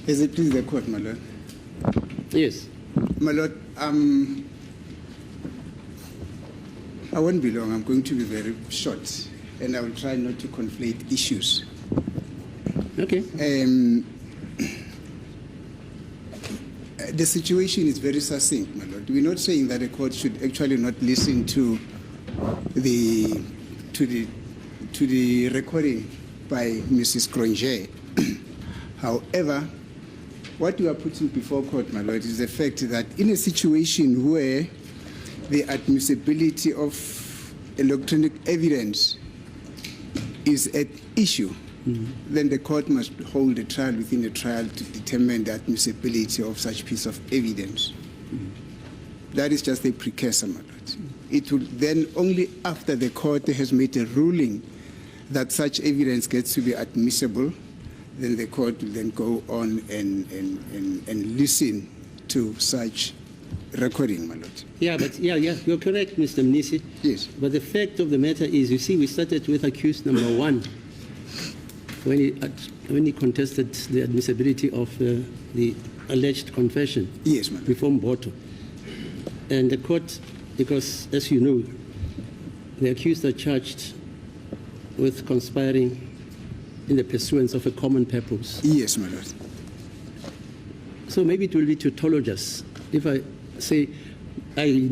Is it please the court, my lord? Yes. My lord, I won't be long. I'm going to be very short, and I will try not to conflate issues. Okay. The situation is very succinct, my lord. We're not saying that the court should actually not listen to the recording by Mrs. Granger. However, what we are putting before court, my lord, is the fact that in a situation where the admissibility of electronic evidence is at issue, then the court must hold a trial within a trial to determine the admissibility of such piece of evidence. That is just a precursor, my lord. It will then, only after the court has made a ruling that such evidence gets to be admissible, then the court will then go on and listen to such recording, my lord. Yeah, but you're correct, Mr. Mnisi. Yes. But the fact of the matter is, you see, we started with accused number 1 when he contested the admissibility of the alleged confession. Yes, ma'am. Before Mboto. And the court, because as you know, the accused are charged with conspiring in the pursuance of a common purpose. Yes, my lord. So maybe it will be tautologous if I say I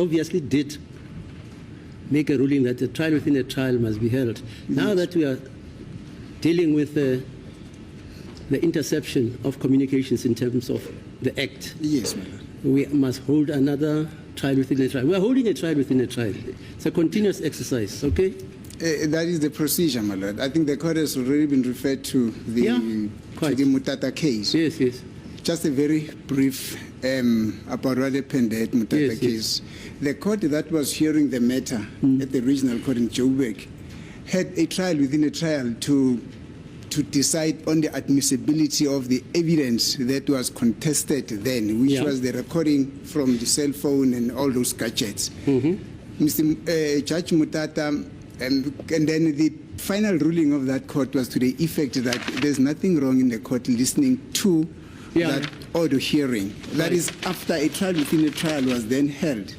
obviously did make a ruling that a trial within a trial must be held. Yes. Now that we are dealing with the interception of communications in terms of the act, yes, my lord, we must hold another trial within a trial. We are holding a trial within a trial. It's a continuous exercise, okay? That is the procedure, my lord. I think the court has already been referred to the Mutata case. Yes, yes. Just a very brief about what happened at Mutata case. Yes. The court that was hearing the matter at the regional court in Joburg had a trial within a trial to decide on the admissibility of the evidence that was contested then, which was the recording from the cell phone and all those gadgets. Mr. Judge Mutata, and then the final ruling of that court was to the effect that there's nothing wrong in the court listening to that audio hearing. That is after a trial within a trial was then held.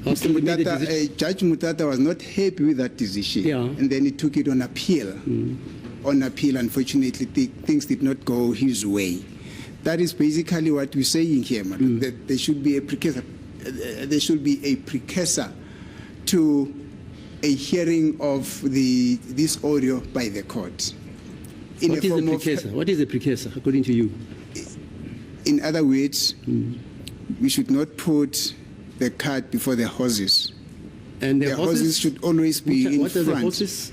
Mr. Mutata, Judge Mutata was not happy with that decision, and then he took it on appeal. On appeal, unfortunately, things did not go his way. That is basically what we're saying here, madam, that there should be a precursor. There should be a precursor to a hearing of this audio by the court. What is the precursor? What is the precursor, according to you? In other words, we should not put the cart before the horses. And the horses should always be in front. What are the horses?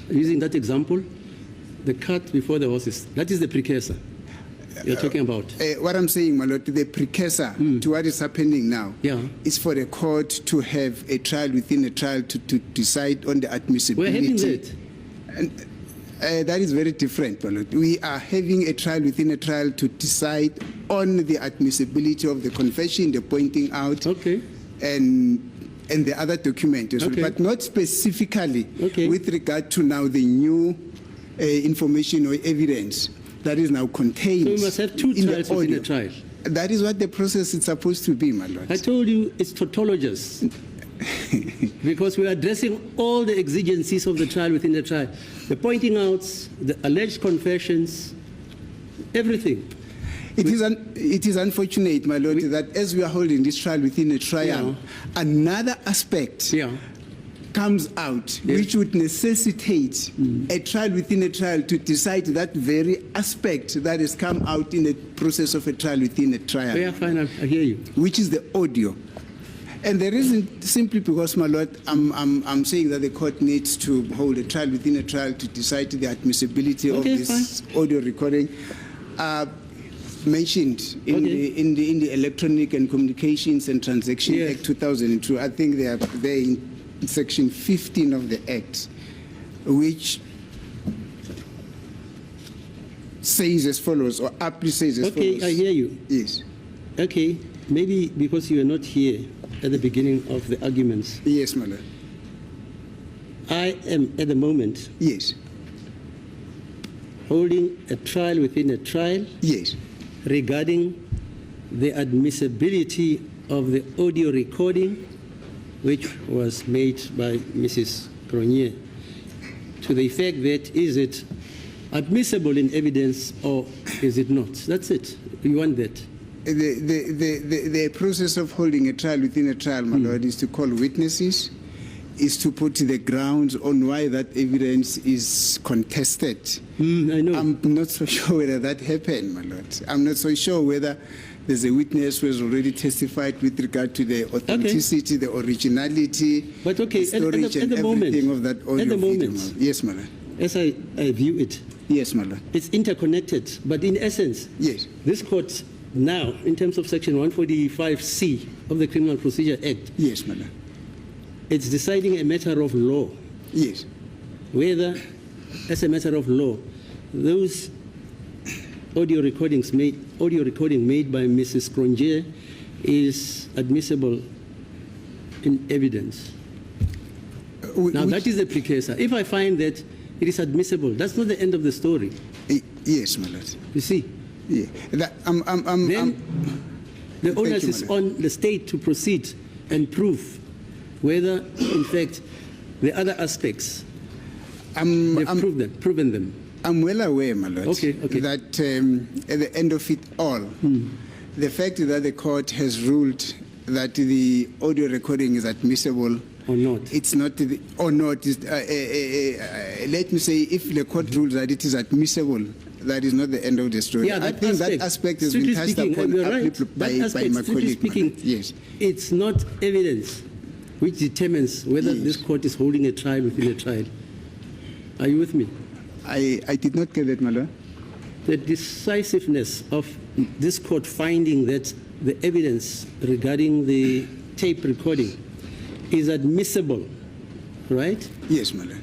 Using that example, the cart before the horses. That is the precursor you're talking about. What I'm saying, my lord, the precursor to what is happening now is for the court to have a trial within a trial to decide on the admissibility. We're having that. And, that is very different, my lord. We are having a trial within a trial to decide on the admissibility of the confession, the pointing out, and the other document as well, but not specifically with regard to now the new information or evidence that is now contained. So we must have two trials within a trial. That is what the process is supposed to be, my lord. I told you it's tautologous. Because we are addressing all the exigencies of the trial within the trial. The pointing outs, the alleged confessions, everything. It is unfortunate, my lord, that as we are holding this trial within a trial, another aspect comes out which would necessitate a trial within a trial to decide that very aspect that has come out in the process of a trial within a trial. Yeah, fine, I hear you. Which is the audio. And the reason, simply because, my lord, I'm saying that the court needs to hold a trial within a trial to decide the admissibility of this audio recording, mentioned in the Electronic and Communications and Transaction Act 2002. I think they are there in Section 15 of the Act, which says as follows, or aptly says as follows. Okay, I hear you. Yes. Okay, maybe because you were not here at the beginning of the arguments. Yes, my lord. I am at the moment holding a trial within a trial Yes. regarding the admissibility of the audio recording which was made by Mrs. Cronje, to the effect that is it admissible in evidence or is it not? That's it. You want that? The process of holding a trial within a trial, my lord, is to call witnesses, is to put the grounds on why that evidence is contested. I know. I'm not so sure whether that happened, my lord. I'm not so sure whether there's a witness who has already testified with regard to the authenticity, the originality, But okay, the storage at the and moment, everything of that audio at the video, moment, my lord. Yes, my lord. as I view it, Yes, my lord. it's interconnected. But in essence, Yes. this court now, in terms of Section 145C of the Criminal Procedure Act, Yes, my lord. it's deciding a matter of law, Yes. whether, as a matter of law, those audio recording made by Mrs. Cronje is admissible in evidence. Now, that is the precursor. If I find that it is admissible, that's not the end of the story. Yes, my lord. You see? Yeah. That, Then the onus you, is my lord. on the state to proceed and prove whether, in fact, the other aspects, they've proven them. I'm well aware, my lord, Okay. that at the end of it all, the fact that the court has ruled that the audio recording is admissible Or not. it's not, or not, let me say, if the court rules that it is admissible, that is not the end of the story. Yeah, I think that aspect has been strictly touched speaking, upon you're right. by That my aspect, strictly colleague. speaking, Madam. Yes. it's not evidence which determines whether this court is holding a trial within a trial. Are you with me? I did not get that, my lord. The decisiveness of this court finding that the evidence regarding the tape recording is admissible, right? Yes, my lord.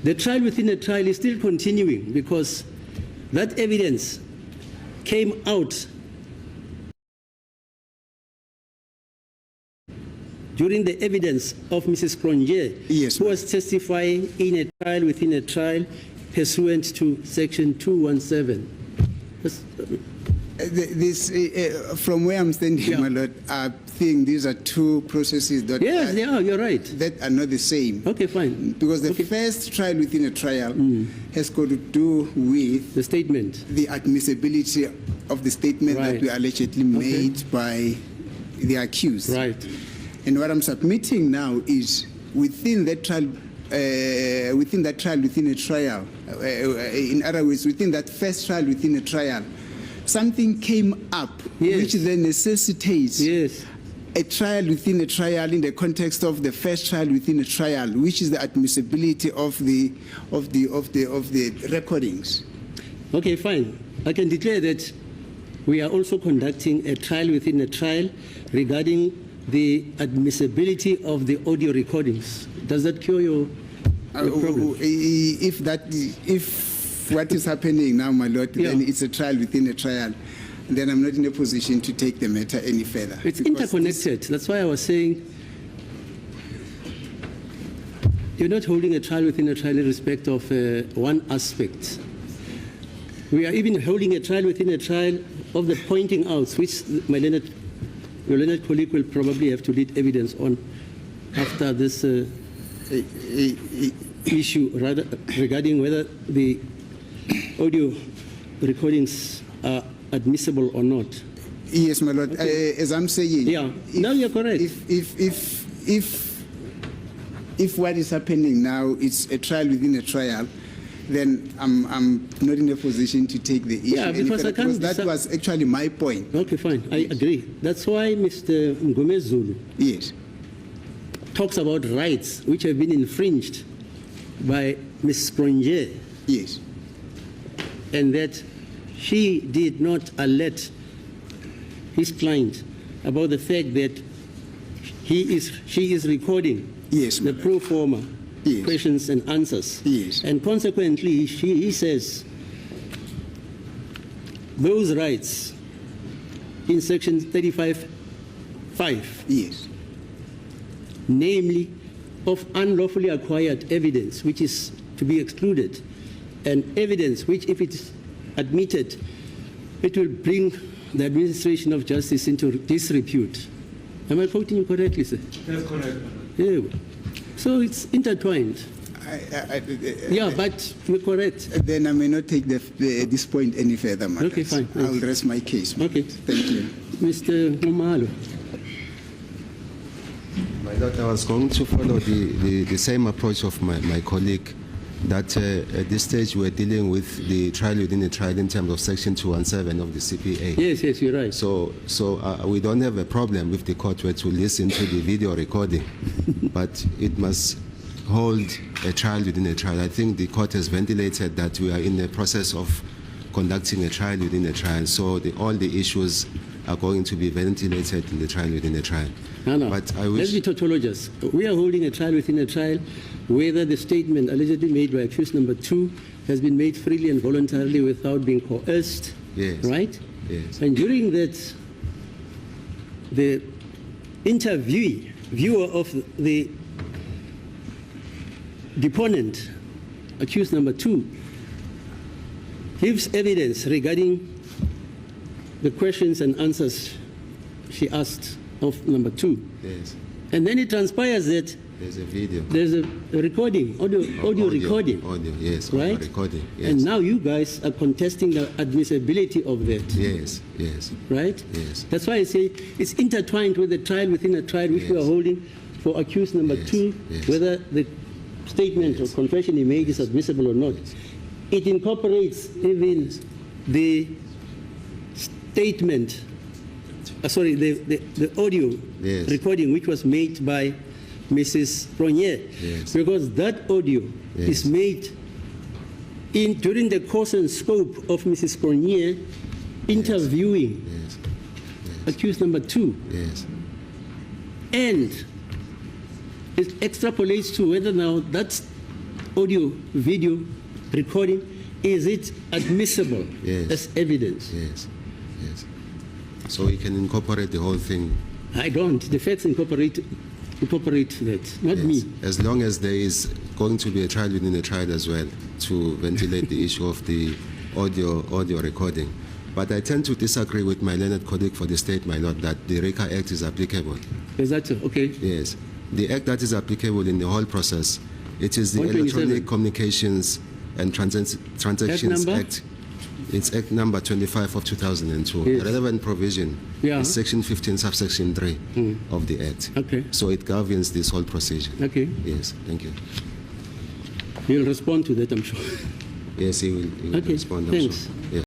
The trial within a trial is still continuing because that evidence came out during the evidence of Mrs. Cronje, Yes, who ma'am. was testifying in a trial within a trial pursuant to Section 217. From where I'm standing, Yeah. my lord, I think these are two processes that, Yes, they are, you're right. that are not the same. Okay, fine. Because the first trial within a trial has got to do with The statement. the admissibility of the statement Right. that were allegedly made by the accused. Right. And what I'm submitting now is within that trial, within a trial, in other words, within that first trial within a trial, something came up Yes. which then necessitates Yes. a trial within a trial in the context of the first trial within a trial, which is the admissibility of the recordings. Okay, fine. I can declare that we are also conducting a trial within a trial regarding the admissibility of the audio recordings. Does that cure your problem? If what is happening now, my lord, then Yeah. it's a trial within a trial, then I'm not in a position to take the matter any further. It's Because interconnected. That's why I was saying you're not holding a trial within a trial in respect of one aspect. We are even holding a trial within a trial of the pointing outs, which your learned colleague will probably have to lead evidence on after this issue regarding whether the audio recordings are admissible or not. Yes, my lord. Okay. As I'm saying, Yeah. No, you're correct. If what is happening now is a trial within a trial, then I'm not in a position to take the issue. Yeah, any because further, I can't that was actually my point. Okay, fine. I agree. That's why Mr. Ngomezulu Yes. talks about rights which have been infringed by Ms. Cronje, Yes. and that she did not alert his client about the fact that she is recording Yes, the ma'am. pro forma Yes. questions and answers. Yes. And consequently, he says those rights in Section 35(5), Yes. namely of unlawfully acquired evidence, which is to be excluded, and evidence which, if it's admitted, it will bring the administration of justice into disrepute. Am I quoting you correctly, sir? That's correct. Yeah. So it's intertwined. Yeah, but you're correct. Then I may not take this point any further, Madam. Okay, fine. I will rest my case. Okay. Thank you. Mr. Umalo. My Lord, I was going to follow the same approach of my colleague, that at this stage we're dealing with the trial within the trial in terms of Section 217 of the CPA. Yes, you're right. So we don't have a problem if the court were to listen to the video recording, but it must hold a trial within a trial. I think the court has ventilated that we are in the process of conducting a trial within a trial, so all the issues are going to be ventilated in the trial within a trial. No. But I wish... Let's be tautologious. We are holding a trial within a trial whether the statement allegedly made by accused number 2 has been made freely and voluntarily without being coerced. Yes. Right? Yes. And during that, the viewer of the deponent, accused number 2, gives evidence regarding the questions and answers she asked of number 2. Yes. And then it transpires that There's a video. there's a recording, audio recording. Audio, yes. Right? Audio recording, yes. And now you guys are contesting the admissibility of that. Yes, yes. Right? Yes. That's why I say it's intertwined with the trial within a trial which we are Yes. holding for accused number Yes, 2, yes. whether the statement Yes. or confession he made is admissible or not. It incorporates even the statement, the audio Yes. recording which was made by Mrs. Pronier, Yes. because that audio Yes. is made during the course and scope of Mrs. Pronier interviewing Yes. accused number 2, Yes. and it extrapolates to whether now that audio video recording, is it admissible Yes. as evidence? Yes. Yes. So we can incorporate the whole thing. I don't. The facts incorporate that, not Yes. me. As long as there is going to be a trial within a trial as well, to ventilate the issue of the audio recording. But I tend to disagree with my learned colleague for the state, my lord, that the RICA Act is applicable. Is that so? Okay. Yes. The act that is applicable in the whole process, it is the 127. Electronic Communications and Transactions number? Act. It's Act number 25 of 2002. Yes. The relevant provision Yeah. is Section 15, subsection 3 of the Act. Okay. So it governs this whole procedure. Okay. Yes, thank you. You'll respond to that, I'm sure. Yes, he will Okay, respond, I'm thanks. sure. Yes.